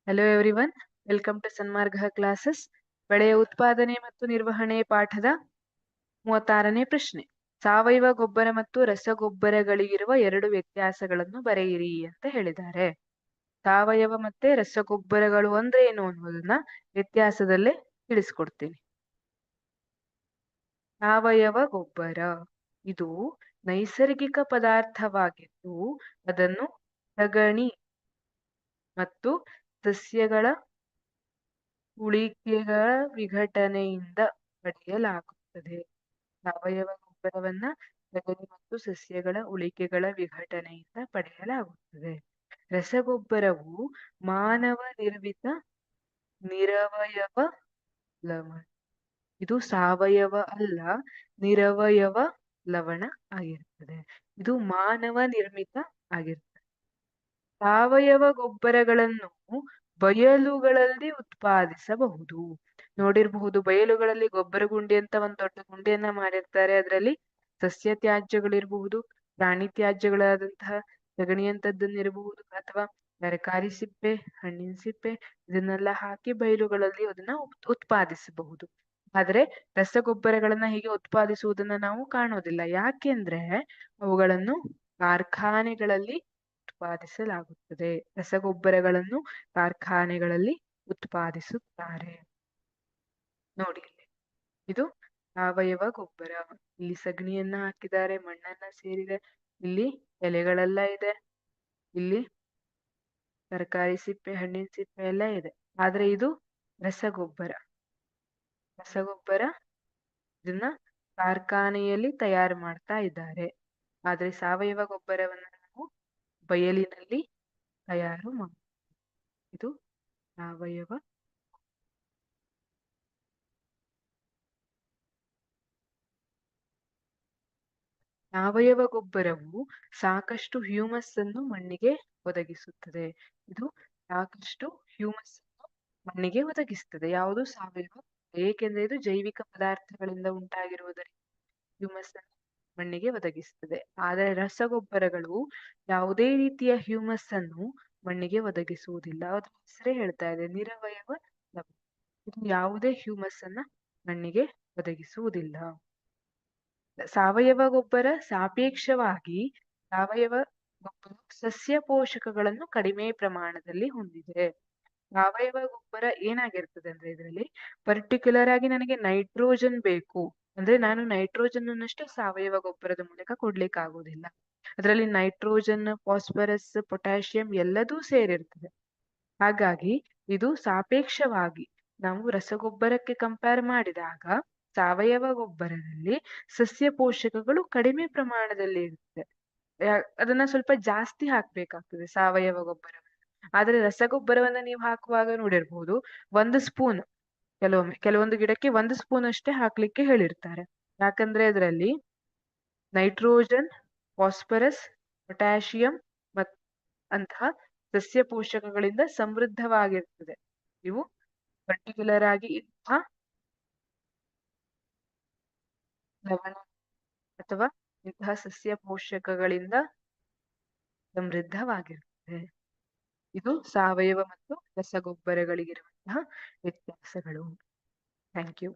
Hello everyone, welcome to Sanmarga classes. ಬೆಳೆಯ ಉತ್ಪಾದನೆ ಮತ್ತು ನಿರ್ವಹಣೆ ಪಾಠದ 36ನೇ ಪ್ರಶ್ನೆ. ಸಾವಯವ ಗೊಬ್ಬರ ಮತ್ತು ರಸಗೊಬ್ಬರಗಳಿಗಿರುವ ಎರಡು ವ್ಯತ್ಯಾಸಗಳನ್ನು ಬರೆಯಿರಿ ಅಂತ ಹೇಳಿದ್ದಾರೆ. ಸಾವಯವ ಮತ್ತೆ ರಸಗೊಬ್ಬರಗಳು ಅಂದ್ರೆ ಏನು ಅನ್ನೋದನ್ನ ವ್ಯತ್ಯಾಸದಲ್ಲೇ ತಿಳಿಸ್ಕೊಡ್ತೀನಿ. ಸಾವಯವ ಗೊಬ್ಬರ ಇದು ನೈಸರ್ಗಿಕ ಪದಾರ್ಥವಾಗಿದ್ದು ಅದನ್ನು ಸಗಣಿ ಮತ್ತು ಸಸ್ಯಗಳ ಉಳಿಕೆಗಳ ವಿಘಟನೆಯಿಂದ ಪಡೆಯಲಾಗುತ್ತದೆ. ಸಾವಯವ ಗೊಬ್ಬರವನ್ನ ಸಗಣಿ ಮತ್ತು ಸಸ್ಯಗಳ ಉಳಿಕೆಗಳ ವಿಘಟನೆಯಿಂದ ಪಡೆಯಲಾಗುತ್ತದೆ. ರಸಗೊಬ್ಬರವು ಮಾನವ ನಿರ್ಮಿತ ನಿರವಯವ ಲವಣ. ಇದು ಸಾವಯವ ಅಲ್ಲ, ನಿರವಯವ ಲವಣ ಆಗಿರ್ತದೆ. ಇದು ಮಾನವ ನಿರ್ಮಿತ ಆಗಿರ್ತದೆ. ಸಾವಯವ ಗೊಬ್ಬರಗಳನ್ನು ಬಯಲುಗಳಲ್ಲಿ ಉತ್ಪಾದಿಸಬಹುದು. ನೋಡಿರಬಹುದು, ಬಯಲುಗಳಲ್ಲಿ ಗೊಬ್ಬರ ಗುಂಡಿ ಅಂತ ಒಂದು ದೊಡ್ಡ ಗುಂಡಿಯನ್ನ ಮಾಡಿರ್ತಾರೆ. ಅದರಲ್ಲಿ ಸಸ್ಯ ತ್ಯಾಜ್ಯಗಳಿರಬಹುದು, ಪ್ರಾಣಿ ತ್ಯಾಜ್ಯಗಳಾದಂತಹ ಸಗಣಿಯಂತದ್ದನ್ನಿರಬಹುದು, ಅಥವಾ ತರಕಾರಿ ಸಿಪ್ಪೆ, ಹಣ್ಣಿನ ಸಿಪ್ಪೆ, ಇದನ್ನೆಲ್ಲ ಹಾಕಿ ಬಯಲುಗಳಲ್ಲಿ ಅದನ್ನ ಉತ್ಪಾದಿಸಬಹುದು. ಆದ್ರೆ ರಸಗೊಬ್ಬರಗಳನ್ನ ಹೀಗೆ ಉತ್ಪಾದಿಸುವುದನ್ನ ನಾವು ಕಾಣೋದಿಲ್ಲ. ಯಾಕೆಂದ್ರೆ ಅವುಗಳನ್ನು ಕಾರ್ಖಾನೆಗಳಲ್ಲಿ ಉತ್ಪಾದಿಸಲಾಗುತ್ತದೆ. ರಸಗೊಬ್ಬರಗಳನ್ನು ಕಾರ್ಖಾನೆಗಳಲ್ಲಿ ಉತ್ಪಾದಿಸುತ್ತಾರೆ. ನೋಡಿ, ಇದು ಸಾವಯವ ಗೊಬ್ಬರ. ಇಲ್ಲಿ ಸಗಣಿಯನ್ನ ಹಾಕಿದ್ದಾರೆ, ಮಣ್ಣನ್ನ ಸೇರಿದೆ, ಇಲ್ಲಿ ಎಲೆಗಳೆಲ್ಲ ಇದೆ, ಇಲ್ಲಿ ತರಕಾರಿ ಸಿಪ್ಪೆ, ಹಣ್ಣಿನ ಸಿಪ್ಪೆ ಎಲ್ಲ ಇದೆ. ಆದ್ರೆ ಇದು ರಸಗೊಬ್ಬರ. ಇದನ್ನ ಕಾರ್ಖಾನೆಯಲ್ಲಿ ತಯಾರು ಮಾಡ್ತಾ ಇದ್ದಾರೆ. ಆದ್ರೆ ಸಾವಯವ ಗೊಬ್ಬರವನ್ನ ನಾವು ಬಯಲಿನಲ್ಲಿ ತಯಾರು ಮಾಡಿ. ಇದು ಸಾವಯವ. ಸಾವಯವ ಗೊಬ್ಬರವು ಸಾಕಷ್ಟು ಹ್ಯೂಮಸ್ ಅನ್ನು ಮಣ್ಣಿಗೆ ಒದಗಿಸುತ್ತದೆ. ಇದು ಸಾಕಷ್ಟು ಹ್ಯೂಮಸ್ ಅನ್ನು ಮಣ್ಣಿಗೆ ಒದಗಿಸುತ್ತದೆ. ಯಾವುದು? ಸಾವಯವ. ಏಕೆಂದ್ರೆ ಇದು ಜೈವಿಕ ಪದಾರ್ಥಗಳಿಂದ ಉಂಟಾಗಿರುವುದರಿಂದ ಹ್ಯೂಮಸ್ ಅನ್ನು ಮಣ್ಣಿಗೆ ಒದಗಿಸುತ್ತದೆ. ಆದರೆ ರಸಗೊಬ್ಬರಗಳು ಯಾವುದೇ ರೀತಿಯ ಹ್ಯೂಮಸ್ ಅನ್ನು ಮಣ್ಣಿಗೆ ಒದಗಿಸುವುದಿಲ್ಲ. ಅದ್ರ ಹೆಸರೇ ಹೇಳ್ತಾ ಇದೆ, ನಿರವಯವ ಲವಣ. ಇದು ಯಾವುದೇ ಹ್ಯೂಮಸ್ ಅನ್ನ ಮಣ್ಣಿಗೆ ಒದಗಿಸುವುದಿಲ್ಲ. ಸಾವಯವ ಗೊಬ್ಬರ ಸಾಪೇಕ್ಷವಾಗಿ ಸಾವಯವ ಗೊಬ್ಬರ ಸಸ್ಯ ಪೋಷಕಗಳನ್ನು ಕಡಿಮೆ ಪ್ರಮಾಣದಲ್ಲಿ ಹೊಂದಿದೆ. ಸಾವಯವ ಗೊಬ್ಬರ ಏನಾಗಿರ್ತದೆ ಅಂದ್ರೆ, ಇದರಲ್ಲಿ ಪರ್ಟಿಕ್ಯುಲರ್ ಆಗಿ ನನಗೆ ನೈಟ್ರೋಜನ್ ಬೇಕು ಅಂದ್ರೆ ನಾನು ನೈಟ್ರೋಜನ್ ಅನ್ನಷ್ಟೇ ಸಾವಯವ ಗೊಬ್ಬರದ ಮೂಲಕ ಕೊಡ್ಲಿಕ್ಕೆ ಆಗುದಿಲ್ಲ. ಅದರಲ್ಲಿ ನೈಟ್ರೋಜನ್, ಫಾಸ್ಫರಸ್, ಪೊಟ್ಯಾಷಿಯಂ ಎಲ್ಲದೂ ಸೇರಿರ್ತದೆ. ಹಾಗಾಗಿ ಇದು ಸಾಪೇಕ್ಷವಾಗಿ ನಾವು ರಸಗೊಬ್ಬರಕ್ಕೆ ಕಂಪೇರ್ ಮಾಡಿದಾಗ ಸಾವಯವ ಗೊಬ್ಬರದಲ್ಲಿ ಸಸ್ಯ ಪೋಷಕಗಳು ಕಡಿಮೆ ಪ್ರಮಾಣದಲ್ಲಿ ಇರುತ್ತೆ. ಅದನ್ನ ಸ್ವಲ್ಪ ಜಾಸ್ತಿ ಹಾಕ್ಬೇಕಾಗ್ತದೆ ಸಾವಯವ ಗೊಬ್ಬರ. ಆದ್ರೆ ರಸಗೊಬ್ಬರವನ್ನ ನೀವು ಹಾಕುವಾಗ ನೋಡಿರ್ಬಹುದು, 1 ಸ್ಪೂನ್, ಕೆಲವೊಂದು ಗಿಡಕ್ಕೆ 1 ಸ್ಪೂನ್ ಅಷ್ಟೇ ಹಾಕ್ಲಿಕ್ಕೆ ಹೇಳಿರ್ತಾರೆ. ಯಾಕಂದ್ರೆ ಅದರಲ್ಲಿ ನೈಟ್ರೋಜನ್, ಫಾಸ್ಫರಸ್, ಪೊಟ್ಯಾಷಿಯಂ ಅಂತಹ ಸಸ್ಯ ಪೋಷಕಗಳಿಂದ ಸಮೃದ್ಧವಾಗಿರ್ತದೆ. ಇವು ಪರ್ಟಿಕ್ಯುಲರ್ ಆಗಿ ಇಂತಹ ಲವಣ ಅಥವಾ ಇಂತಹ ಸಸ್ಯ ಪೋಷಕಗಳಿಂದ ಸಮೃದ್ಧವಾಗಿರುತ್ತದೆ. ಇದು ಸಾವಯವ ಮತ್ತು ರಸಗೊಬ್ಬರಗಳಿಗಿರುವಂತಹ ವ್ಯತ್ಯಾಸಗಳು. Thank you.